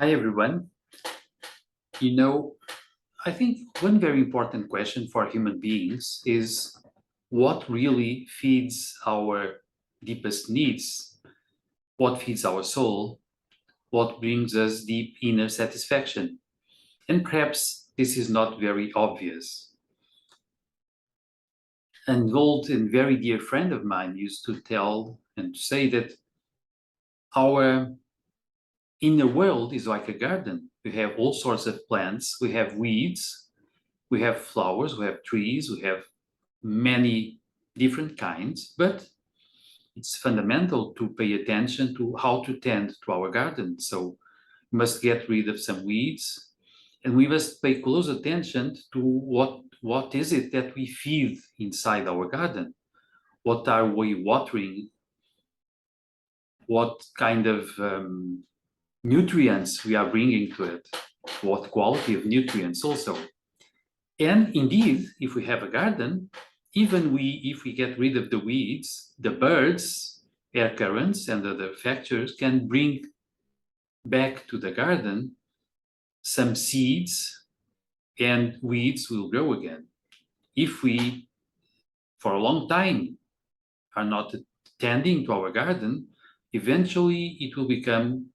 Hi, everyone. You know, I think one very important question for human beings is what really feeds our deepest needs, what feeds our soul, what brings us deep inner satisfaction. And perhaps this is not very obvious. An old and very dear friend of mine used to tell and to say that our inner world is like a garden. We have all sorts of plants, we have weeds, we have flowers, we have trees, we have many different kinds, but it's fundamental to pay attention to how to tend to our garden. So we must get rid of some weeds, and we must pay close attention to what is it that we feed inside our garden. What are we watering? What kind of nutrients we are bringing to it? What quality of nutrients also? And indeed, if we have a garden, if we get rid of the weeds, the birds, air currents, and other factors can bring back to the garden some seeds, and weeds will grow again. If we, for a long time, are not tending to our garden, eventually it will become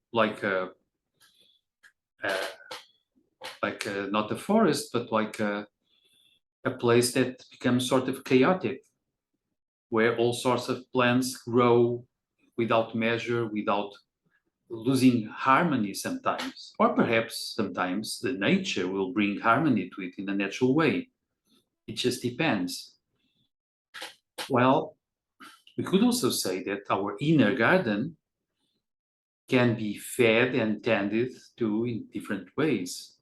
not a forest, but like a place that becomes sort of chaotic, where all sorts of plants grow without measure, without losing harmony sometimes. Or perhaps sometimes the nature will bring harmony to it in a natural way. It just depends. Well, we could also say that our inner garden can be fed and tended to in different ways.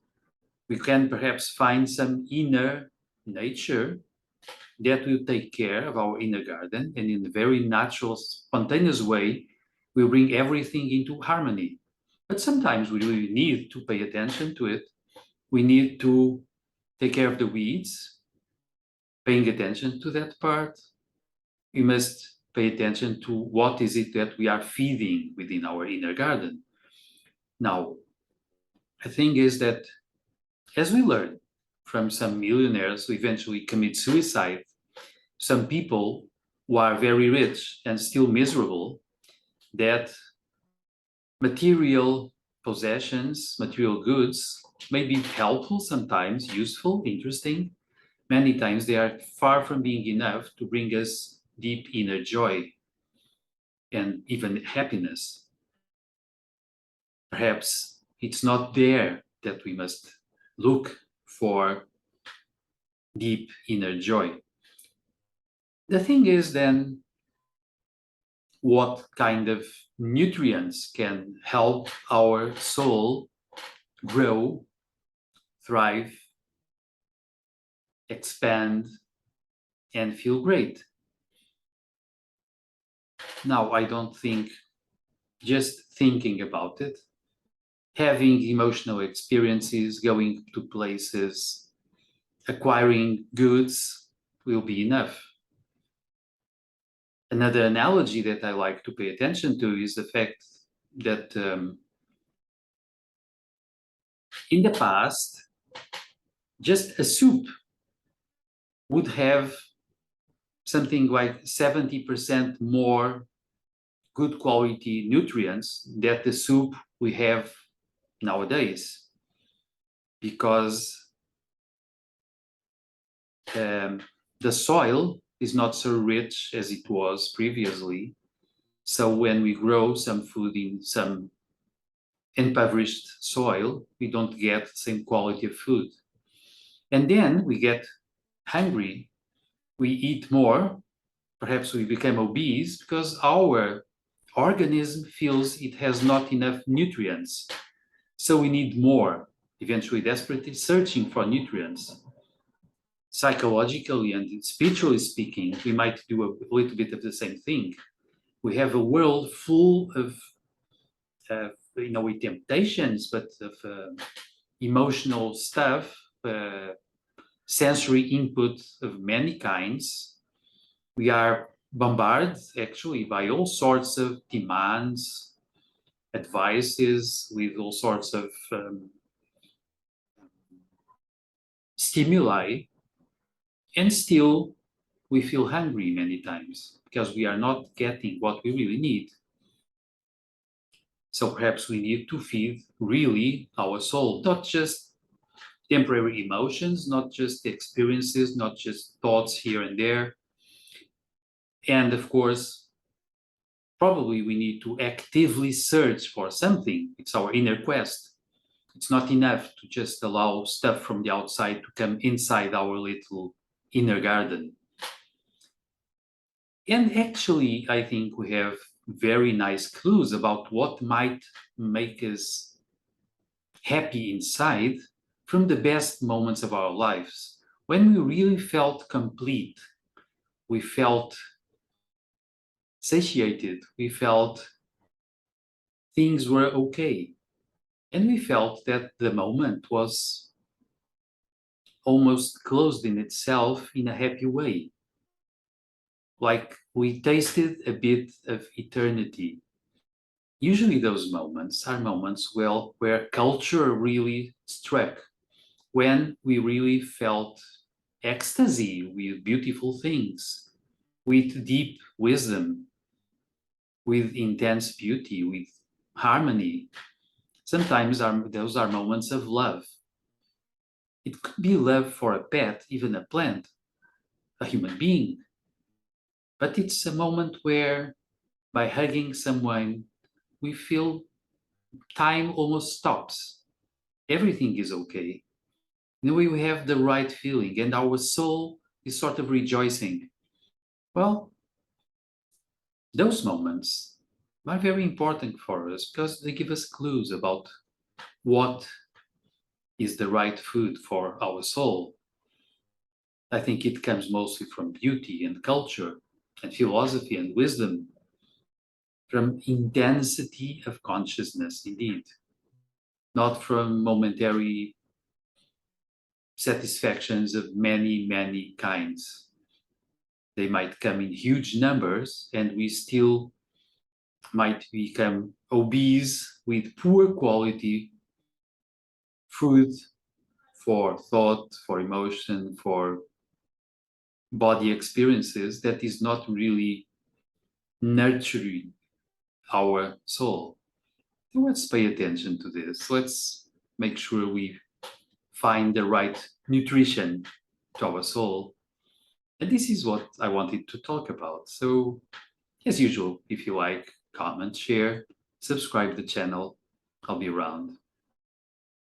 We can perhaps find some inner nature that will take care of our inner garden, and in a very natural, spontaneous way, will bring everything into harmony. But sometimes we really need to pay attention to it. We need to take care of the weeds, paying attention to that part. We must pay attention to what is it that we are feeding within our inner garden. Now, the thing is that as we learn from some millionaires who eventually commit suicide, some people who are very rich and still miserable, that material possessions, material goods may be helpful sometimes, useful, interesting. Many times they are far from being enough to bring us deep inner joy and even happiness. Perhaps it's not there that we must look for deep inner joy. The thing is then, what kind of nutrients can help our soul grow, thrive, expand, and feel great? Now, I don't think just thinking about it, having emotional experiences, going to places, acquiring goods will be enough. Another analogy that I like to pay attention to is the fact that in the past, just a soup would have something like 70% more good quality nutrients that the soup we have nowadays, because the soil is not so rich as it was previously. So when we grow some food in some impoverished soil, we don't get the same quality of food. And then we get hungry, we eat more, perhaps we become obese because our organism feels it has not enough nutrients. So we need more, eventually desperately searching for nutrients. Psychologically and spiritually speaking, we might do a little bit of the same thing. We have a world full of with temptations, but of emotional stuff, sensory input of many kinds. We are bombarded actually by all sorts of demands, advices, with all sorts of stimuli, and still we feel hungry many times because we are not getting what we really need. So perhaps we need to feed really our soul, not just temporary emotions, not just experiences, not just thoughts here and there. And of course, probably we need to actively search for something. It's our inner quest. It's not enough to just allow stuff from the outside to come inside our little inner garden. And actually, I think we have very nice clues about what might make us happy inside from the best moments of our lives, when we really felt complete, we felt satiated, we felt things were okay, and we felt that the moment was almost closed in itself in a happy way, like we tasted a bit of eternity. Usually those moments are moments, well, where culture really struck, when we really felt ecstasy with beautiful things, with deep wisdom, with intense beauty, with harmony. Sometimes those are moments of love. It could be love for a pet, even a plant, a human being. But it's a moment where, by hugging someone, we feel time almost stops. Everything is okay. In a way, we have the right feeling, and our soul is sort of rejoicing. Well, those moments are very important for us because they give us clues about what is the right food for our soul. I think it comes mostly from beauty and culture and philosophy and wisdom, from intensity of consciousness, indeed, not from momentary satisfactions of many, many kinds. They might come in huge numbers, and we still might become obese with poor quality food for thought, for emotion, for body experiences that is not really nurturing our soul. So let's pay attention to this. Let's make sure we find the right nutrition to our soul. And this is what I wanted to talk about. So, as usual, if you like, comment, share, subscribe the channel. I'll be around.